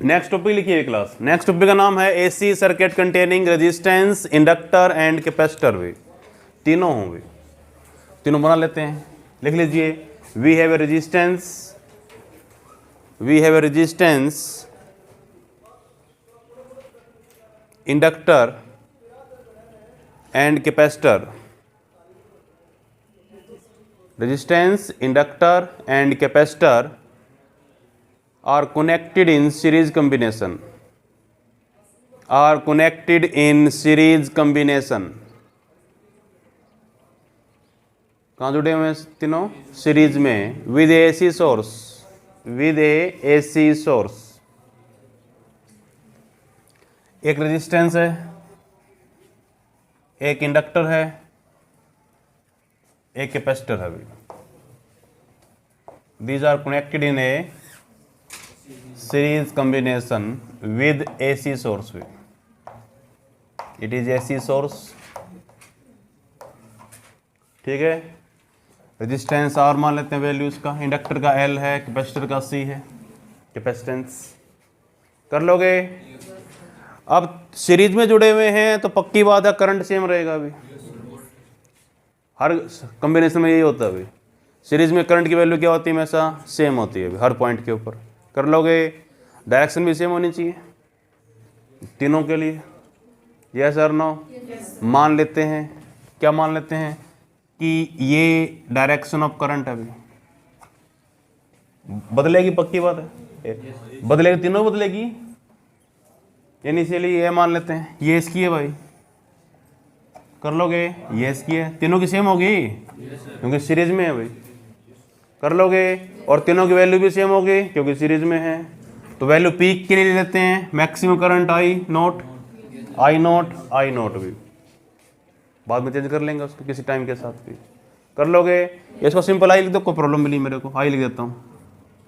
Next topic लिखिए class. Next topic का नाम है AC circuit containing resistance, inductor and capacitor. भी तीनों होंगे, तीनों बना लेते हैं। लिख लीजिए, we have a resistance, inductor and capacitor. Resistance, inductor and capacitor are connected in series combination, कहाँ जुड़े हुए हैं तीनों? सीरीज में, विद एसी सोर्स। एक रेजिस्टेंस है, एक इंडक्टर है, एक कैपेसिटर है। These are connected in a series combination with AC source. It is AC source, ठीक है। रेजिस्टेंस R मान लेते हैं वैल्यूज का, इंडक्टर का L है, कैपेसिटर का C है। कैपेसिटेंस कर लोगे। अब सीरीज में जुड़े हुए हैं तो पक्की बात है करंट सेम रहेगा। अभी हर कॉम्बिनेशन में यही होता है। अभी सीरीज में करंट की वैल्यू क्या होती है? हमेशा सेम होती है। अभी हर पॉइंट के ऊपर कर लोगे। डायरेक्शन भी सेम होनी चाहिए तीनों के लिए। यस और नो? मान लेते हैं, क्या मान लेते हैं कि ये डायरेक्शन ऑफ करंट है। अभी बदलेगी, पक्की बात है। बदलेगी, तीनों बदलेगी। इनिशियली ये मान लेते हैं, ये इसकी है भाई, कर लोगे। ये इसकी है, तीनों की सेम होगी क्योंकि सीरीज में है भाई, कर लोगे। और तीनों की वैल्यू भी सेम होगी क्योंकि सीरीज में है। तो वैल्यू पीक के लिए ले लेते हैं, मैक्सिमम करंट आई नोट भी बाद में चेंज कर लेंगे उसको किसी टाइम के साथ भी, कर लोगे। इसको सिंपल आई लिख दो, कोई प्रॉब्लम नहीं मेरे को। आई लिख देता हूँ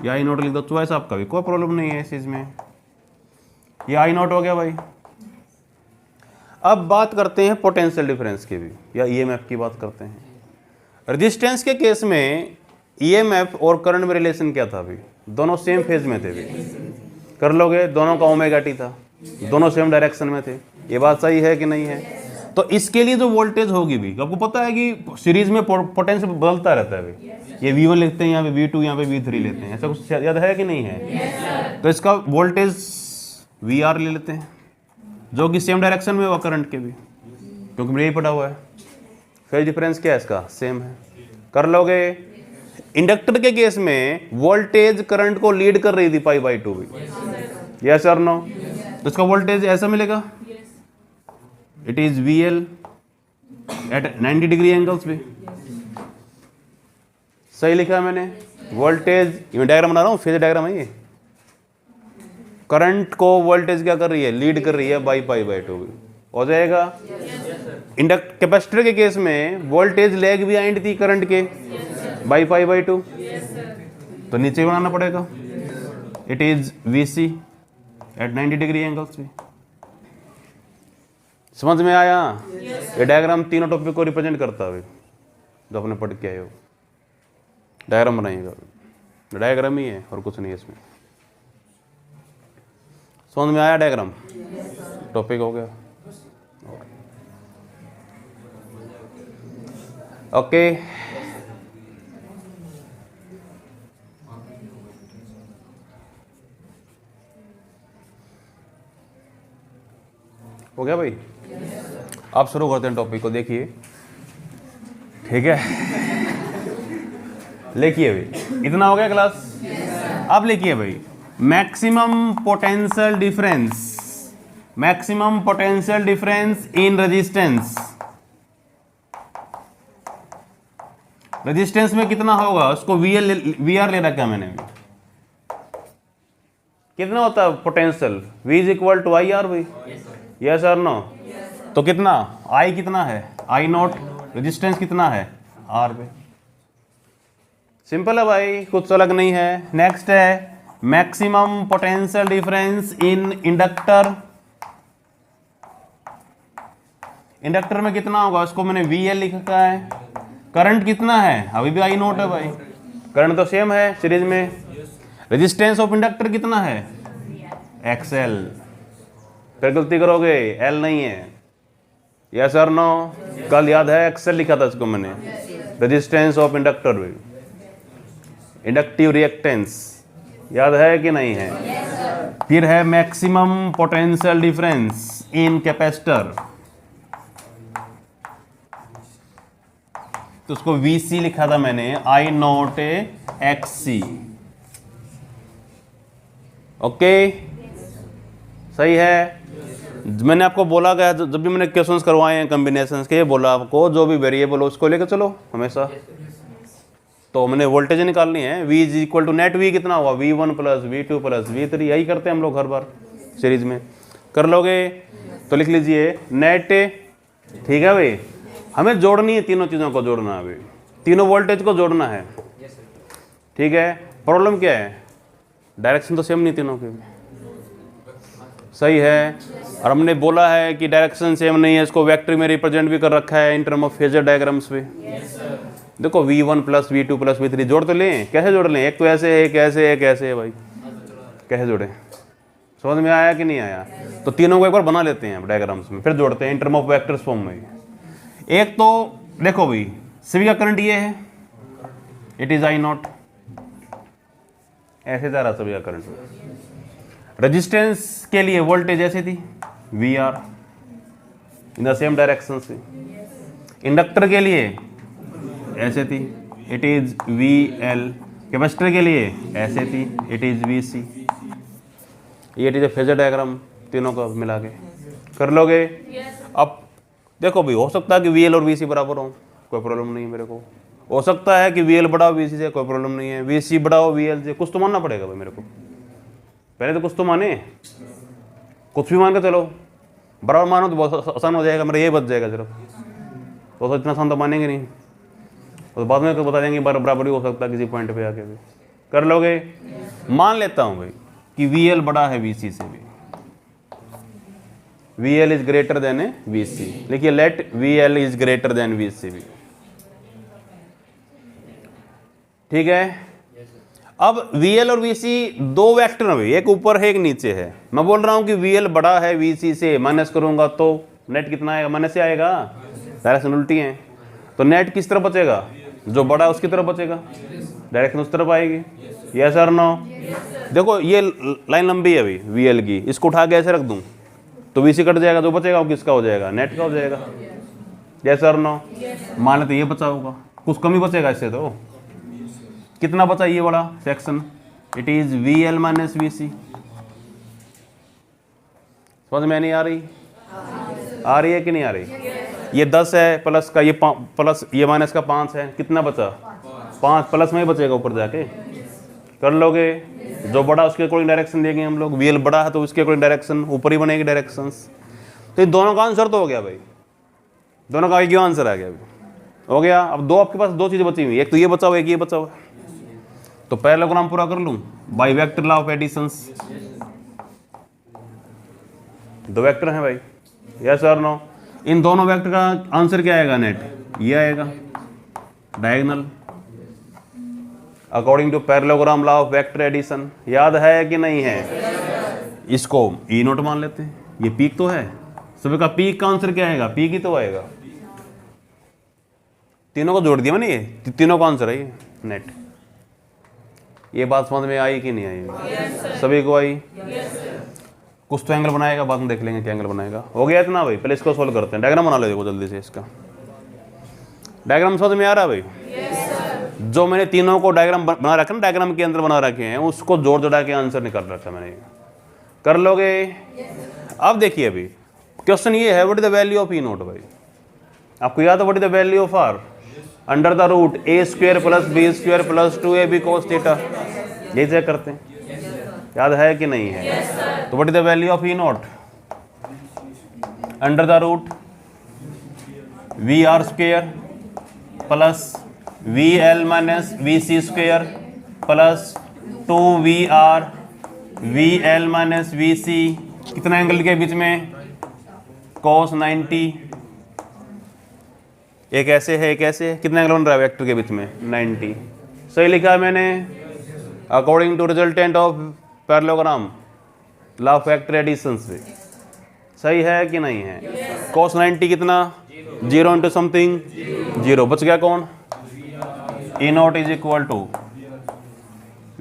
या आई नोट लिख दो, चॉइस आपका भी, कोई प्रॉब्लम नहीं है इस चीज़ में। ये आई नोट हो गया भाई। अब बात करते हैं पोटेंशियल डिफरेंस की भी, या ईएमएफ की बात करते हैं। रेजिस्टेंस के केस में ईएमएफ और करंट में रिलेशन क्या था? अभी दोनों सेम फेज में थे भी, कर लोगे। दोनों का ओमेगा टी था, दोनों सेम डायरेक्शन में थे। ये बात सही है कि नहीं है? तो इसके लिए जो वोल्टेज होगी भी, आपको पता है कि सीरीज में पोटेंशियल बदलता रहता है। अभी ये V1 लिखते हैं, यहाँ पे V2, यहाँ पे V3 लेते हैं। ऐसा कुछ याद है कि नहीं है? तो इसका वोल्टेज VR ले लेते हैं जो कि सेम डायरेक्शन में हुआ करंट के भी, क्योंकि यही पड़ा हुआ है। फेज डिफरेंस क्या है इसका? सेम है, कर लोगे। इंडक्टर के केस में वोल्टेज करंट को लीड कर रही थी π/2 भी, यस और नो? तो इसका वोल्टेज ऐसा मिलेगा, it is VL at 90 degree angles भी। सही लिखा है मैंने। वोल्टेज, ये डायग्राम बना रहा हूँ, फेज डायग्राम है ये। करंट को वोल्टेज क्या कर रही है? लीड कर रही है बाई π/2 भी, हो जाएगा। कैपेसिटर के केस में वोल्टेज लैग बिहाइंड थी करंट के बाई π/2, तो नीचे बनाना पड़ेगा, it is VC at 90 degree angles भी। समझ में आया? ये डायग्राम तीनों टॉपिक को रिप्रेजेंट करता है जो आपने पढ़ के आए हो। डायग्राम बनाइएगा, डायग्राम ही है और कुछ नहीं है इसमें। समझ में आया डायग्राम? टॉपिक हो गया। ओके, हो गया भाई। आप शुरू करते हैं टॉपिक को, देखिए, ठीक है। लिखिए भाई, इतना हो गया क्लास। अब लिखिए भाई, maximum potential difference in resistance. Resistance में कितना होगा उसको VR ले रखा मैंने भी। कितना होता है potential? V is equal to IR भाई, यस और नो? तो कितना I कितना है? I note. रेजिस्टेंस कितना है? R पे। सिंपल है भाई, कुछ अलग नहीं है। नेक्स्ट है maximum potential difference in inductor. Inductor में कितना होगा उसको मैंने VL लिखा है। करंट कितना है? अभी भी I नोट है भाई, करंट तो सेम है सीरीज में। रेजिस्टेंस ऑफ इंडक्टर कितना है? एक्सएल। फिर गलती करोगे, एल नहीं है। यस और नो? कल याद है एक्सएल लिखा था इसको मैंने, resistance of inductor, inductive reactance, याद है कि नहीं है? फिर है maximum potential difference in capacitor, तो उसको VC लिखा था मैंने, I नॉट XC। ओके, सही है। मैंने आपको बोला गया जब भी मैंने क्वेश्चंस करवाए हैं कॉम्बिनेशंस के, ये बोला आपको जो भी वेरिएबल हो उसको लेकर चलो हमेशा। तो मैंने वोल्टेज निकालनी है, V is equal to net V कितना हुआ, V1 plus V2 plus V3, यही करते हैं हम लोग हर बार सीरीज में। कर लोगे तो लिख लीजिए नेट, ठीक है भाई। हमें जोड़नी है, तीनों चीज़ों को जोड़ना है अभी, तीनों वोल्टेज को जोड़ना है, ठीक है। प्रॉब्लम क्या है, डायरेक्शन तो सेम नहीं तीनों की, सही है। और हमने बोला है कि डायरेक्शन सेम नहीं है, इसको वेक्टर में रिप्रेजेंट भी कर रखा है in term of phasor diagrams पे। देखो V1 plus V2 plus V3 जोड़ तो लें, कैसे जोड़ लें, एक तो ऐसे है, एक ऐसे है, एक ऐसे है भाई, कैसे जोड़ें? समझ में आया कि नहीं आया? तो तीनों को एक बार बना लेते हैं डायग्राम्स में, फिर जोड़ते हैं in term of vectors form में। एक तो देखो भाई, सभी का करंट ये है, इट इज I नॉट, ऐसे जा रहा सभी का करंट। रेजिस्टेंस के लिए वोल्टेज ऐसे थी VR in the same direction से। इंडक्टर के लिए ऐसे थी, इट इज VL। कैपेसिटर के लिए ऐसे थी, इट इज VC। ये इट इज फेजर डायग्राम, तीनों को मिला के कर लोगे। अब देखो भाई, हो सकता है कि VL और VC बराबर हो, कोई प्रॉब्लम नहीं है मेरे को। हो सकता है कि VL बड़ा हो VC से, कोई प्रॉब्लम नहीं है। VC बड़ा हो VL से, कुछ तो मानना पड़ेगा भाई मेरे को, पहले तो कुछ तो माने, कुछ भी मान के चलो। बराबर मानो तो बहुत आसान हो जाएगा, मेरा ये बच जाएगा सिर्फ, तो इतना आसान तो मानेंगे नहीं, तो बाद में तो बता देंगे बराबर ही हो सकता है किसी पॉइंट पे आके भी। कर लोगे? मान लेता हूँ भाई कि VL बड़ा है VC से भी, VL is greater than VC। लिखिए let VL is greater than VC भी, ठीक है। अब VL और VC दो वेक्टर हैं, एक ऊपर है एक नीचे है। मैं बोल रहा हूं कि VL बड़ा है VC से, माइनस करूंगा तो नेट कितना आएगा, माइनस से आएगा, डायरेक्शन उल्टी है, तो नेट किस तरफ बचेगा, जो बड़ा है उसकी तरफ बचेगा, डायरेक्शन उस तरफ आएगी। यस और नो? देखो ये लाइन लंबी है अभी VL की, इसको उठा के ऐसे रख दूं तो VC कट जाएगा, जो बचेगा वो किसका हो जाएगा, नेट का हो जाएगा। यस और नो? मान लेते ये बचा होगा, कुछ कमी बचेगा इससे, तो कितना बचा ये बड़ा section, it is VL minus VC। समझ में नहीं आ रही? आ रही है कि नहीं आ रही? ये 10 है प्लस का, ये प्लस ये माइनस का 5 है, कितना बचा, 5 प्लस में ही बचेगा ऊपर जाके। कर लोगे? जो बड़ा उसके अकॉर्डिंग डायरेक्शन देंगे हम लोग, VL बड़ा है तो उसके अकॉर्डिंग डायरेक्शन ऊपर ही बनेगी डायरेक्शंस। तो इन दोनों का आंसर तो हो गया भाई, दोनों का क्यों आंसर आ गया अभी, हो गया। अब दो आपके पास दो चीज़ें बची हुई, एक तो ये बचा हुआ, एक ये बचा हुआ। तो पहला ग्राम पूरा कर लूं by vector law of additions. दो वेक्टर हैं भाई, यस और नो? इन दोनों वेक्टर का आंसर क्या आएगा, नेट ये आएगा diagonal according to parallelogram law of vector addition. याद है कि नहीं है? इसको E नोट मान लेते हैं, ये पीक तो है, सभी का पीक का आंसर क्या आएगा, पीक ही तो आएगा। तीनों को जोड़ दिया मैंने, ये तीनों का आंसर है ये नेट। ये बात समझ में आई कि नहीं आई? सभी को आई? कुछ तो एंगल बनाएगा, बाद में देख लेंगे क्या एंगल बनाएगा। हो गया इतना भाई, पहले इसको सोल्व करते हैं। डायग्राम बना लो देखो जल्दी से, इसका डायग्राम समझ में आ रहा है भाई? जो मैंने तीनों को डायग्राम बना रखा ना, डायग्राम के अंदर बना रखे हैं, उसको जोड़ जोड़ा के आंसर निकाल रखा मैंने। कर लोगे? अब देखिए अभी क्वेश्चन ये है, what is the value of E nought भाई? आपको याद है what is the value of R? Under the root A² plus B² plus 2AB cos theta. ये चेक करते हैं, याद है कि नहीं है? तो what is the value of E nought? Under the root VR² plus VL minus VC² plus 2VR VL minus VC। कितना एंगल के बीच में? cos 90। एक ऐसे है एक ऐसे है, कितना एंगल बन रहा है वेक्टर के बीच में? 90। सही लिखा है मैंने? According to resultant of parallelogram law of factor addition से, सही है कि नहीं है? cos 90 कितना? 0 इंटू समथिंग 0, बच गया कौन? A naught is equal to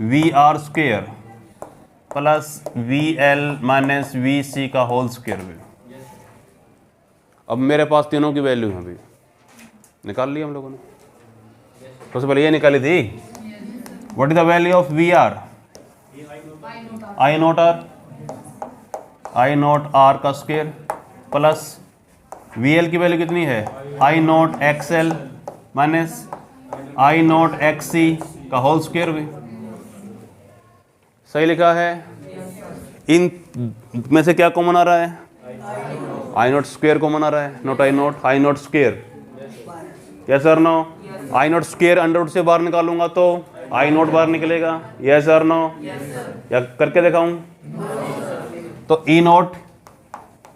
V R square plus V L minus V C का होल स्क्वेयर भी। अब मेरे पास तीनों की वैल्यू है, अभी निकाल ली हम लोगों ने। सबसे पहले ये निकाली थी, what is the value of V R? I naught R, I naught R का स्क्वेयर प्लस वी एल की वैल्यू कितनी है? I naught X L minus I naught X C का होल स्क्वेयर भी। सही लिखा है? इन में से क्या कॉमन आ रहा है? आई नोट स्क्वेयर कॉमन आ रहा है, नोट आई नोट स्क्वेयर। यस और नो? आई नोट स्क्वेयर अंडर रूट से बाहर निकालूंगा तो आई नोट बाहर निकलेगा। यस और नो? या करके दिखाऊं? तो ई नोट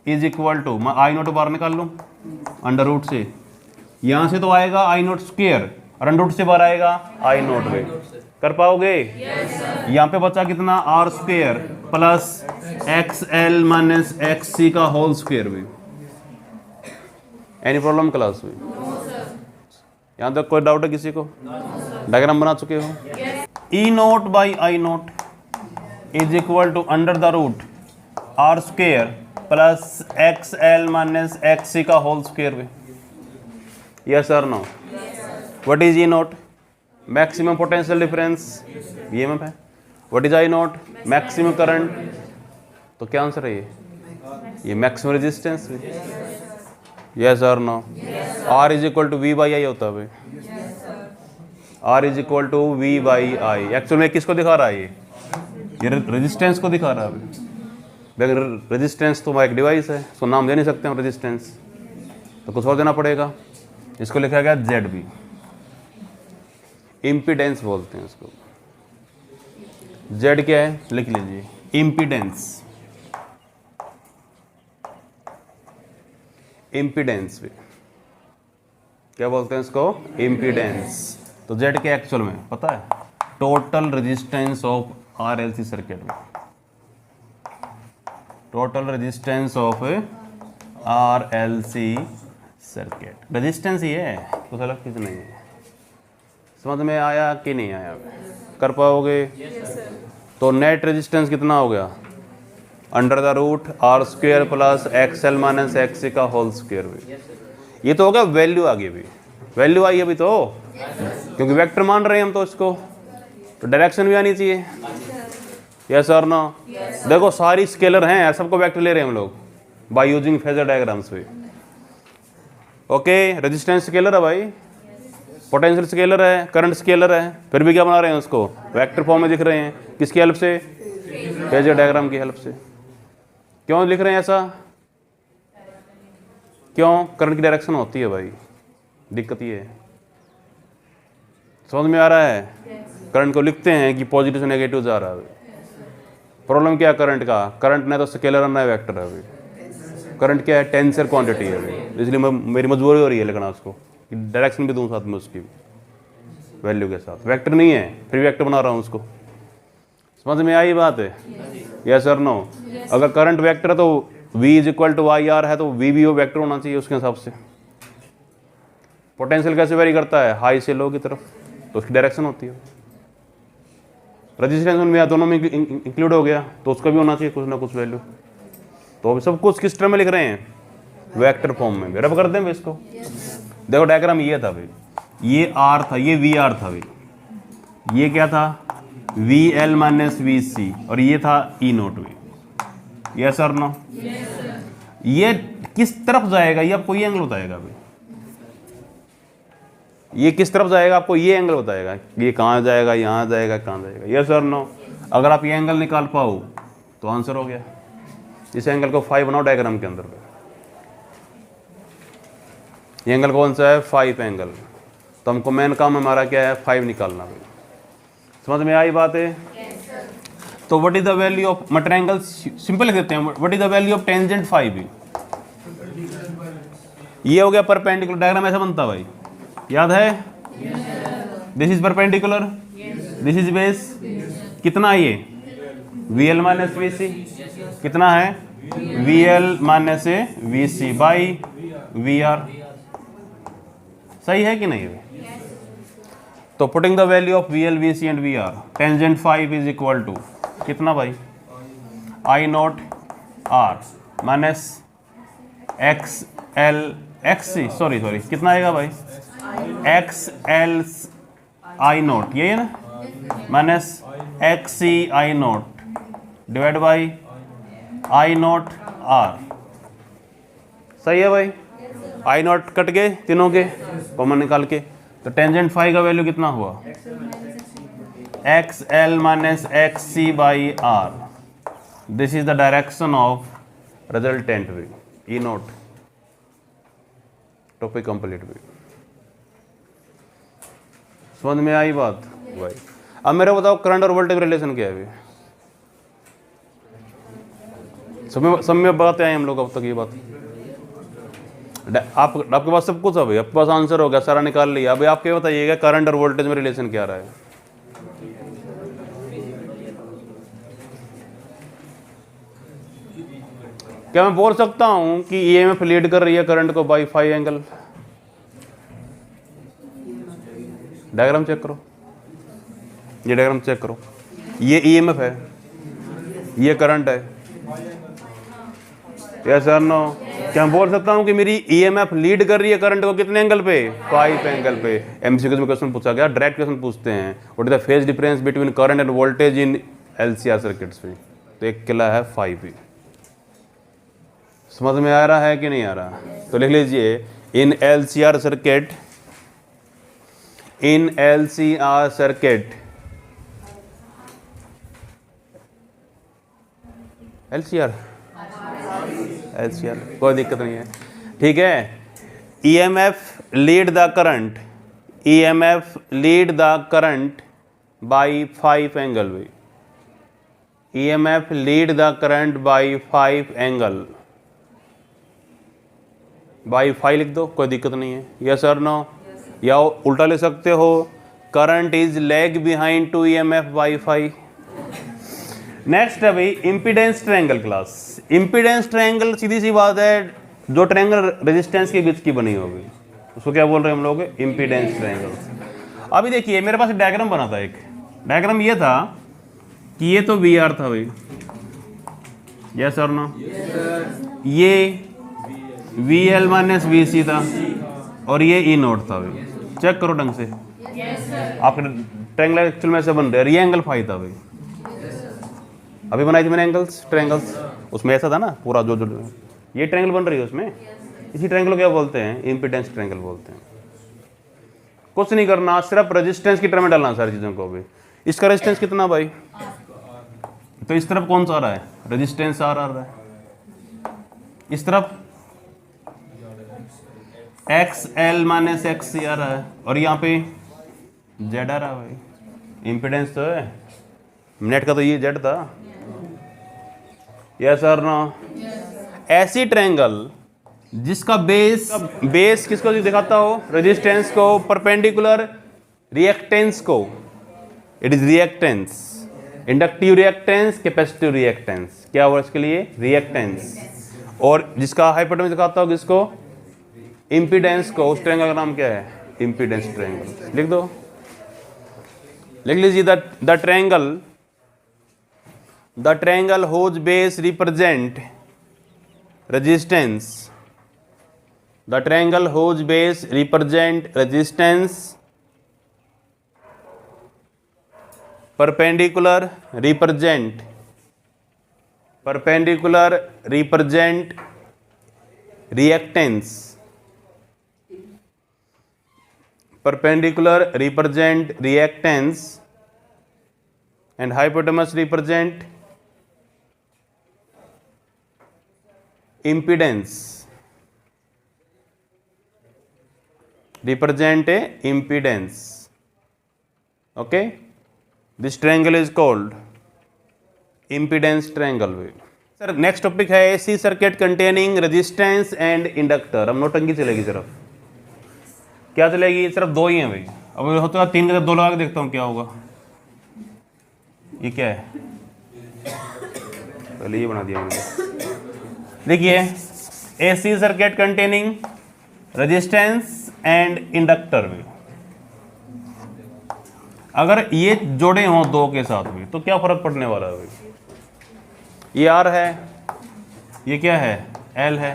इज इक्वल टू, मैं आई नोट बाहर निकाल लूं अंडर रूट से, यहां से तो आएगा आई नोट स्क्वेयर और अंडर रूट से बाहर आएगा आई नोट में। कर पाओगे? यहाँ पे बचा कितना? R square plus X L minus X C का होल स्क्वेयर भी। एनी प्रॉब्लम क्लास में? यहाँ तक कोई डाउट है किसी को? डायग्राम बना चुके हो? E naught by I naught is equal to under the root R square plus X L minus X C का होल स्क्वेयर भी। यस और no? What is E naught? Maximum potential difference, EMF है। What is I naught? Maximum current. तो क्या answer है ये maximum resistance भी। Yes और no? R is equal to V by I होता है, R is equal to V by I. Actual में किसको दिखा रहा है ये रेजिस्टेंस को दिखा रहा है। रेजिस्टेंस तो एक डिवाइस है, उसको नाम दे नहीं सकते हम रेजिस्टेंस, तो कुछ और देना पड़ेगा। इसको लिखा गया जेड बी, इम्पीडेंस बोलते हैं इसको। जेड क्या है? लिख लीजिए, इम्पीडेंस। इम्पीडेंस भी क्या बोलते हैं इसको? इम्पीडेंस। तो जेड के एक्चुअल में पता है? Total resistance of RLC circuit में, total resistance of RLC circuit. Resistance ही है, कुछ अलग चीज नहीं है। समझ में आया कि नहीं आया? कर पाओगे? तो नेट रेजिस्टेंस कितना हो गया? Under the root R square plus X L minus X C का होल स्क्वेयर भी। ये तो होगा वैल्यू आगे भी, वैल्यू आई अभी तो, क्योंकि वेक्टर मान रहे हैं हम तो इसको, तो डायरेक्शन भी आनी चाहिए। यस और नो? देखो सारी स्केलर हैं, सबको वेक्टर ले रहे हैं हम लोग बाय यूजिंग फेजर डायग्राम्स भी। ओके, रेजिस्टेंस स्केलर है भाई, पोटेंशियल स्केलर है, करंट स्केलर है, फिर भी क्या बना रहे हैं उसको? वेक्टर फॉर्म में दिख रहे हैं। किसकी हेल्प से? फेजर डायग्राम की हेल्प से। क्यों लिख रहे हैं ऐसा? क्यों? करंट की डायरेक्शन होती है भाई, दिक्कत ये है। समझ में आ रहा है? करंट को लिखते हैं कि पॉजिटिव से नेगेटिव जा रहा है। प्रॉब्लम क्या है करंट का? करंट ना तो स्केलर ना वेक्टर है अभी। करंट क्या है? टेंसर क्वांटिटी है अभी, इसलिए मेरी मजबूरी हो रही है लिखना उसको, डायरेक्शन भी दूँ साथ में उसकी वैल्यू के साथ। वेक्टर नहीं है, फिर वेक्टर बना रहा हूँ उसको। समझ में आई बात है? यस और नो? अगर करंट वेक्टर है तो v is equal to I R है, तो v भी वो वेक्टर होना चाहिए उसके हिसाब से। पोटेंशियल कैसे वेरी करता है? हाई से लो की तरफ, तो उसकी डायरेक्शन होती है। रेजिस्टेंस में दोनों में इंक्लूड हो गया, तो उसका भी होना चाहिए कुछ ना कुछ वैल्यू। तो अभी सब कुछ किस टर्म में लिख रहे हैं? वेक्टर फॉर्म में। रब कर दें इसको। देखो डायग्राम ये था भाई, ये आर था, ये वी आर था भाई, ये क्या था? वी एल माइनस वी सी, और ये था ई नोट भी। यस और नो? ये किस तरफ जाएगा ये आपको ये एंगल बताएगा भाई। ये किस तरफ जाएगा आपको ये एंगल बताएगा, ये कहाँ जाएगा, यहाँ जाएगा, कहाँ जाएगा। यस और नो? अगर आप ये एंगल निकाल पाओ तो आंसर हो गया। इस एंगल को 5 बनाओ डायग्राम के अंदर। ये एंगल कौन सा है? 5 एंगल। तो हमको मेन काम हमारा क्या है? 5 निकालना भाई। समझ में आई बात है? तो what is the value of triangle? Simple लिख देते हैं, what is the value of tangent 5? ये हो गया परपेंडिकुलर। डायग्राम ऐसा बनता भाई, याद है? This is perpendicular, this is base. कितना ये? V L minus V C. कितना है VL माइनस से VC बाई VR। सही है कि नहीं? तो putting the value of VL, VC and VR, tangent 5 is equal to कितना भाई I naught R minus XL XC sorry कितना आएगा भाई XL I नॉट, ये है ना, minus XC I naught divide by I naught R। सही है भाई? I नॉट कट गए तीनों के कॉमन निकाल के, तो टेंजेंट फाई का वैल्यू कितना हुआ XL minus XC by R। This is the direction of resultant way E not. Topic complete भी समझ में आई बात भाई? अब मेरे बताओ करंट और वोल्टेज रिलेशन क्या है अभी? सब में बातें आई हम लोग अब तक ये बात। आपके पास सब कुछ है भाई, आपके पास आंसर हो गया, सारा निकाल लिया। अभी आप क्या बताइएगा करंट और वोल्टेज में रिलेशन क्या रहा है? क्या मैं बोल सकता हूं कि ईएमएफ लीड कर रही है करंट को by phi angle? Diagram check करो, ये डायग्राम चेक करो, ये ईएमएफ है, ये करंट है, यस और नो? क्या मैं बोल सकता हूं कि मेरी ईएमएफ लीड कर रही है करंट को कितने एंगल पे? 5 एंगल पे। एमसीक्यू में क्वेश्चन पूछा गया, डायरेक्ट क्वेश्चन पूछते हैं what is the phase difference between current end voltage in LCR circuits में, तो एक किला है 5 समझ में आ रहा है कि नहीं आ रहा? तो लिख लीजिए इन एलसीआर सर्किट, इन एलसीआर सर्किट, एलसीआर कोई दिक्कत नहीं है, ठीक है। EMF lead the current, EMF lead the current by 5 angle way, EMF lead the current by 5 angle, by 5 लिख दो, कोई दिक्कत नहीं है, यस और नो? या उल्टा ले सकते हो, current is lag behind to EMF by 5। Next है भाई impedance triangle class. Impedance triangle सीधी सी बात है, जो ट्रायंगल रेजिस्टेंस के बीच की बनी होगी उसको क्या बोल रहे हैं हम लोग? Impedance triangle. अभी देखिए मेरे पास डायग्राम बना था, एक डायग्राम ये था कि ये तो VR था भाई, यस और नो? ये VL माइनस VC था और ये E नोट था भाई। चेक करो ढंग से, आपके ट्रायंगल एक्चुअल में से बन रहे, ये एंगल 5 था भाई, अभी बनाई थी मैंने एंगल्स, ट्रायंगल्स, उसमें ऐसा था ना पूरा जो ये ट्रायंगल बन रही है उसमें, इसी ट्रायंगल को क्या बोलते हैं? इम्पीडेंस ट्रायंगल बोलते हैं। कुछ नहीं करना, सिर्फ रेजिस्टेंस की टर्म में डालना सारी चीज़ों को। भी इसका रेजिस्टेंस कितना भाई? तो इस तरफ कौन सा आ रहा है? रेजिस्टेंस आ रहा है, इस तरफ XL माइनस XC आ रहा है और यहाँ पे Z आ रहा है भाई। इम्पीडेंस तो है, नेट का तो ये Z था, यस और नो? ऐसी ट्रायंगल जिसका बेस किसको दिखाता हो? रेजिस्टेंस को, परपेंडिकुलर रिएक्टेंस को, it is reactance, inductive reactance, capacitive reactance, क्या हुआ इसके लिए? रिएक्टेंस। और जिसका हाइपोटेन्यूज दिखाता हो किसको? इम्पीडेंस को, उस ट्रायंगल का नाम क्या है? Impedance triangle. लिख दो, लिख लीजिए the triangle whose base represent resistance, the triangle whose base represent resistance, perpendicular represent reactance, perpendicular represent reactance and hypotenuse represent impedance, represent a impedance. Okay, this triangle is called impedance triangle. Sir next topic है AC circuit containing resistance and inductor. अब नोटंकी चलेगी, सिर्फ क्या चलेगी? सिर्फ दो ही हैं भाई। अब होता है 3 के साथ 2 लगा के देखता हूँ क्या होगा। ये क्या है? पहले ये बना दिया मैंने। देखिए AC circuit containing resistance and inductor भी, अगर ये जोड़े हों दो के साथ भी तो क्या फर्क पड़ने वाला है भाई? ये R है, ये क्या है, L है,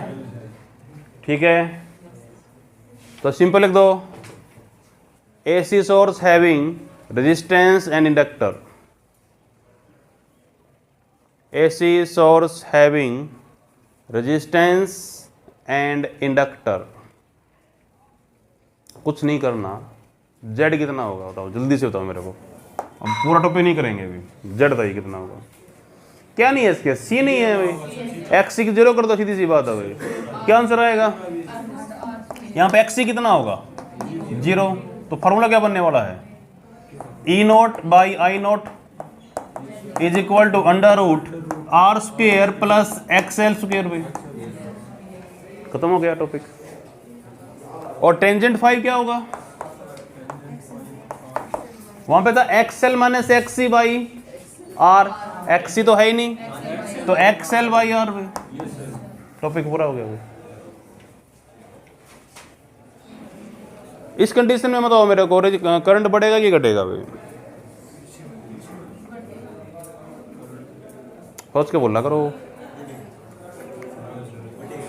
ठीक है। तो सिंपल लिख दो AC source having resistance and inductor, AC source having resistance and inductor. कुछ नहीं करना, Z कितना होगा बताओ, जल्दी से बताओ मेरे को। अब पूरा टॉपिक नहीं करेंगे अभी, Z बताइए कितना होगा। क्या नहीं है इसके, C नहीं है भाई, XC की 0 कर दो, सीधी सी बात है भाई। क्या आंसर आएगा यहाँ पे? XC कितना होगा, 0। तो फॉर्मूला क्या बनने वाला है, E0 by I0 is equal to under root R square plus XL square भाई। खत्म हो गया टॉपिक। और टेंजेंट 5 क्या होगा, वहां पे था XL minus XC by R, XC तो है ही नहीं, तो XL बाई R भाई। टॉपिक पूरा हो गया भाई। इस कंडीशन में बताओ मेरे को करंट बढ़ेगा कि घटेगा भाई? सोच के बोलना करो।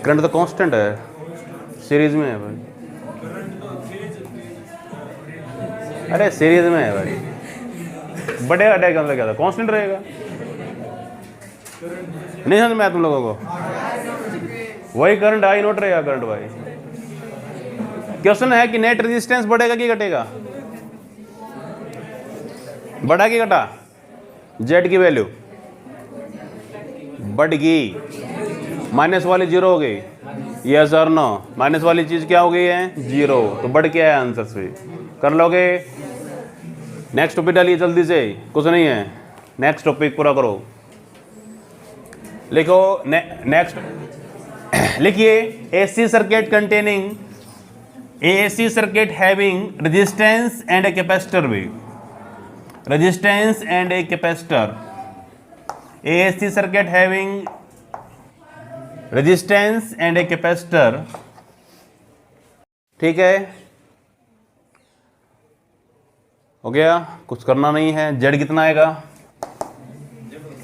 करंट तो कांस्टेंट है, सीरीज में है भाई। अरे सीरीज में है भाई, बढ़ेगा घटेगा मतलब क्या था, कांस्टेंट रहेगा। नहीं समझ में आया तुम लोगों को? वही करंट I0 रहेगा करंट भाई। क्वेश्चन है कि नेट रेजिस्टेंस बढ़ेगा कि घटेगा, बढ़ा कि घटा? Z की वैल्यू बढ़ गई, माइनस वाली 0 हो गई, यस और नो? माइनस वाली चीज क्या हो गई है, 0। तो बढ़ क्या है आंसर से, कर लोगे? नेक्स्ट टॉपिक डालिए जल्दी से, कुछ नहीं है। नेक्स्ट टॉपिक पूरा करो, लिखो नेक्स्ट। लिखिए AC circuit containing, AC circuit having resistance and a capacitor भी, resistance and a capacitor. AC circuit having resistance and a capacitor, ठीक है, हो गया। कुछ करना नहीं है। Z कितना आएगा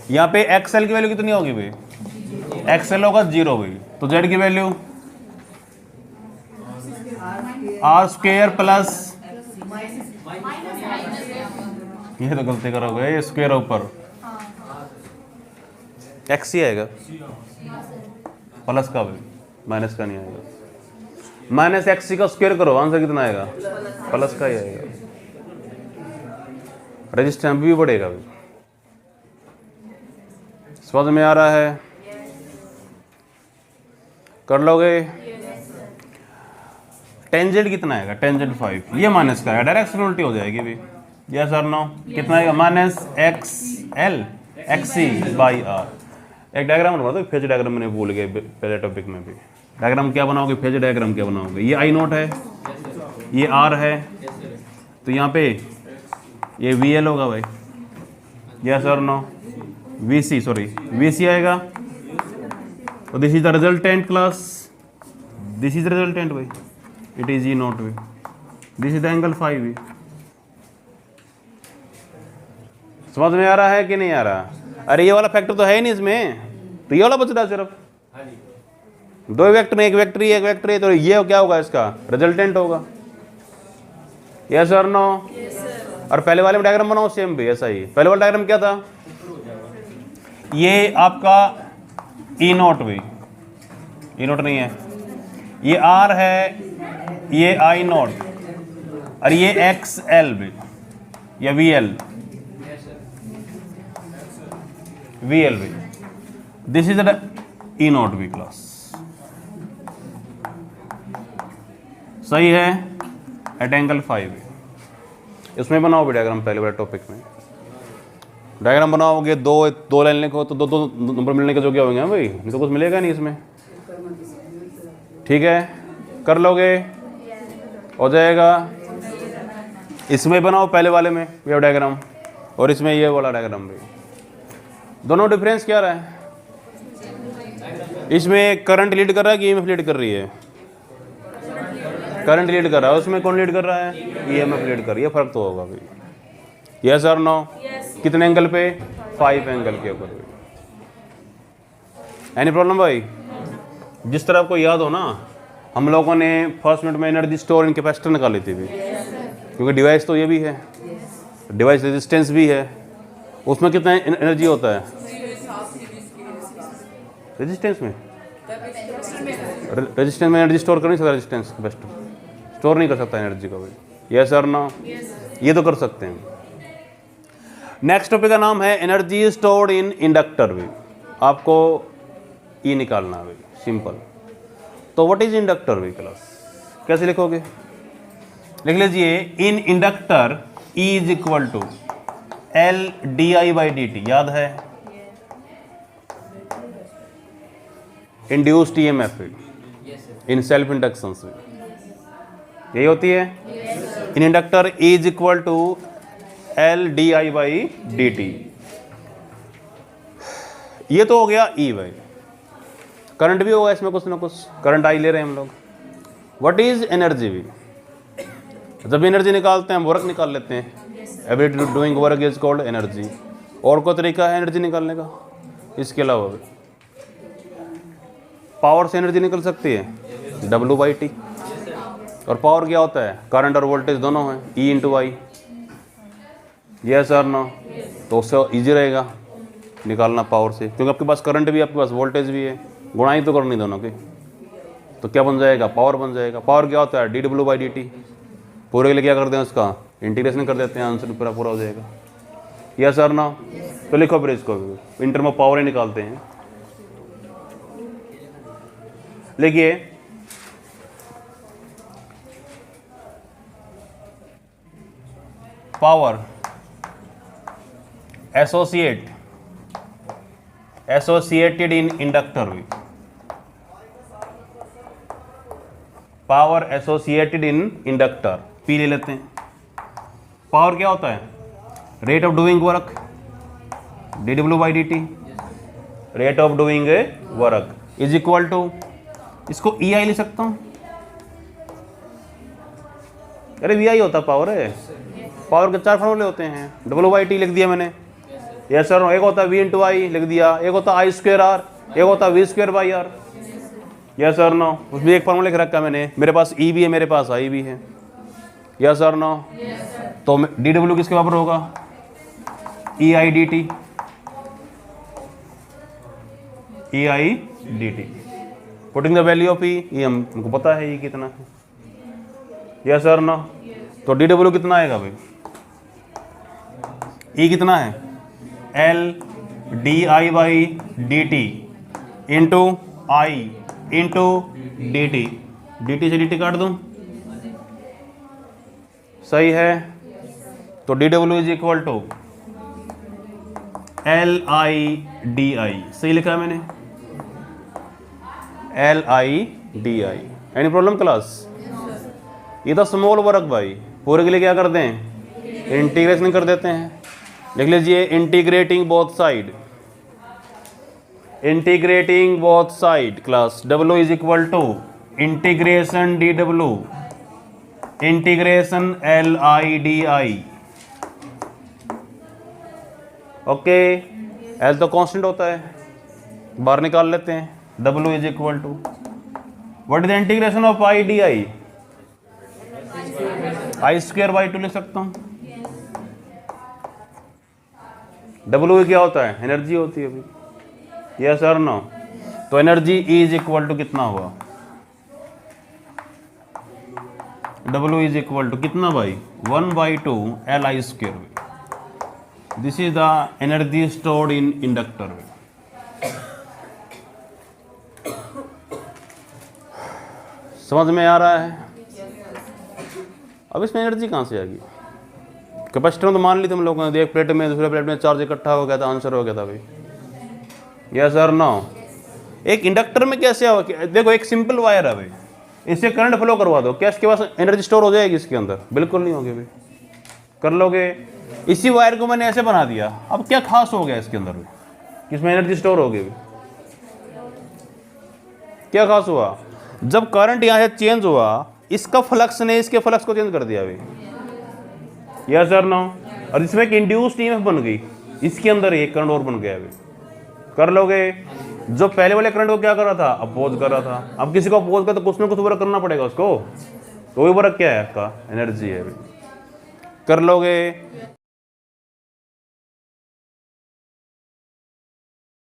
यहाँ पे? XL की वैल्यू कितनी होगी भाई? XL होगा 0 भाई, तो Z की वैल्यू R स्क्वेयर प्लस, ये तो गलती करोगे, ये स्क्वेयर ऊपर XC आएगा, प्लस का भाई, माइनस का नहीं आएगा। माइनस XC का स्क्वेयर करो, आंसर कितना आएगा? प्लस का ही आएगा। रेजिस्टेंस भी बढ़ेगा भाई। समझ में आ रहा है? कर लोगे? टेंजेंट कितना आएगा? टेंजेंट 5, ये माइनस का है, डायरेक्शन उल्टी हो जाएगी भी। यस और नो? कितना आएगा? Minus XL XC by R। एक डायग्राम बना दो, फेज डायग्राम मैंने भूल गए पहले टॉपिक में भी। डायग्राम क्या बनाओगे, फेज डायग्राम क्या बनाओगे? ये I0 है, ये R है, तो यहाँ पे ये VL होगा भाई। यस और नो? VC आएगा। तो this is the resultant class, this is resultant भाई, इट इज E0 भाई, दिस इज द एंगल 5 भी। समझ में आ रहा है कि नहीं आ रहा? अरे ये वाला फैक्टर तो है ही नहीं इसमें, तो ये वाला बच रहा सिर्फ। दो वेक्टर में, एक वेक्टर ही, एक वेक्टर है, तो ये क्या होगा? इसका रिजल्टेंट होगा। यस और नो? और पहले वाले में डायग्राम बनाओ सेम भी ऐसा ही। पहले वाला डायग्राम क्या था? ये आपका E0 भी, E0 नहीं है, ये R है, ये I0, और ये XL भी, या VL भी। दिस इज द E0 भी क्लास, सही है, एट एंगल 5 भी। इसमें बनाओ भी डायग्राम, पहले वाले टॉपिक में डायग्राम बनाओगे, दो लाइन लिखो तो दो नंबर मिलने के जो क्या होंगे भाई, नहीं तो कुछ मिलेगा नहीं इसमें। ठीक है, कर लोगे? हो जाएगा। इसमें बनाओ पहले वाले में वेव डायग्राम, और इसमें ये वाला डायग्राम भी। दोनों डिफरेंस क्या रहा है? इसमें करंट लीड कर रहा है कि ईएमएफ लीड कर रही है? करंट लीड कर रहा है, उसमें कौन लीड कर रहा है? ईएमएफ लीड कर रही है। फर्क तो होगा भाई। यस और नो? कितने एंगल पे? 5 एंगल के ऊपर। एनी प्रॉब्लम भाई? जिस तरह आपको याद हो ना, हम लोगों ने फर्स्ट मिनट में एनर्जी स्टोर इन कैपेसिटर निकाली थी भी, क्योंकि डिवाइस तो ये भी है, डिवाइस रेजिस्टेंस भी है। उसमें कितना एनर्जी होता है रेजिस्टेंस में? रेजिस्टेंस में एनर्जी स्टोर कर नहीं सकता, रेजिस्टेंस कैपेसिटर स्टोर नहीं कर सकता एनर्जी को भाई। यस और नो? ये तो कर सकते हैं। नेक्स्ट टॉपिक का नाम है एनर्जी स्टोर्ड इन इंडक्टर भी। आपको ई निकालना है भाई, सिंपल। तो व्हाट इज इंडक्टर भी क्लास? कैसे लिखोगे? लिख लीजिए in inductor E is equal to L D I by D T. याद है? Induced EMF in self induction से यही होती है। In inductor E is equal to L D I by D T. ये तो हो गया ई भाई। करंट भी होगा इसमें, कुछ ना कुछ करंट आई ले रहे हैं हम लोग। व्हाट इज एनर्जी भी? जब एनर्जी निकालते हैं हम वर्क निकाल लेते हैं। Ability to doing work is called energy. और कोई तरीका है एनर्जी निकालने का इसके अलावा भी? पावर से एनर्जी निकल सकती है, डब्ल्यू बाई टी। और पावर क्या होता है? करंट और वोल्टेज दोनों है, ई इंटू आई। यस और नो? तो उससे ईजी रहेगा निकालना पावर से, क्योंकि आपके पास करंट भी है, आपके पास वोल्टेज भी है, गुणाई तो करनी दोनों की। तो क्या बन जाएगा? पावर बन जाएगा। पावर क्या होता है? D W by D T. पूरे के लिए क्या करते हैं? उसका इंटीग्रेशन कर देते हैं, आंसर पूरा पूरा हो जाएगा। यस और नो? तो लिखो फिर इसको भी, इंटर में पावर ही निकालते हैं। लिखिए पावर एसोसिएटेड इन इंडक्टर भी। Power associated in inductor, P ले लेते हैं। पावर क्या होता है? Rate of doing work, D W by D T. Rate of doing work is equal to, इसको ई आई लिख सकता हूं। अरे वी आई होता पावर है। पावर के 4 फॉर्मूले होते हैं, डब्ल्यू बाई टी लिख दिया मैंने। Yes sir? एक होता है वी इंटू आई लिख दिया, एक होता आई स्क्वेयर आर, एक होता है V square by R. Yes sir? No? उसमें एक फॉर्मूला लिख रखा है मैंने। मेरे पास ई भी है, मेरे पास आई भी है। Yes sir? नो? तो डी डब्ल्यू किसके बराबर होगा? E I D T. E I D T. Putting the value of E, ये हमको पता है ये कितना है। Yes sir? नो? तो डी डब्ल्यू कितना आएगा भाई? ई कितना है? L D I by D T into I into D T. D T से डी टी काट दूँ, सही है? तो D W is equal to L I D I. सही लिखा है मैंने, L I D I. Any problem class? ये था स्मॉल वर्क भाई। पूरे के लिए क्या कर दें? इंटीग्रेशन कर देते हैं। लिख लीजिए integrating both side, integrating both side class. W is equal to integration D W integration L I D I. Okay, L तो कांस्टेंट होता है, बाहर निकाल लेते हैं। W is equal to what is the integration of I D I? I square by 2 लिख सकता हूं। डब्ल्यू क्या होता है? एनर्जी होती है अभी। यस और नो? तो energy E is equal to कितना हुआ? डब्ल्यू इज इक्वल टू कितना भाई? 1/2 L I square. This is the energy stored in inductor. समझ में आ रहा है? अब इसमें एनर्जी कहाँ से आएगी? कैपेसिटर में तो मान ली तुम लोगों ने, एक प्लेट में दूसरे प्लेट में चार्ज इकट्ठा हो गया था, आंसर हो गया था भाई। यस और नो? एक इंडक्टर में कैसे हो? देखो एक सिंपल वायर है भाई, इससे करंट फ्लो करवा दो, क्या इसके पास एनर्जी स्टोर हो जाएगी इसके अंदर? बिल्कुल नहीं होगी भाई। कर लोगे? इसी वायर को मैंने ऐसे बना दिया, अब क्या खास हो गया इसके अंदर भी? इसमें एनर्जी स्टोर होगी भाई। क्या खास हुआ? जब करंट यहाँ से चेंज हुआ, इसका फ्लक्स ने इसके फ्लक्स को चेंज कर दिया अभी, यस सर नो। और इसमें एक इंड्यूस्ड ईएमएफ बन गई, इसके अंदर एक करंट और बन गया अभी। कर लोगे? जो पहले वाले करंट को क्या कर रहा था? अपोज कर रहा था। अब किसी को अपोज कर तो कुछ ना कुछ वर्क करना पड़ेगा उसको, तो वही वर्क क्या है? आपका एनर्जी है अभी। कर लोगे?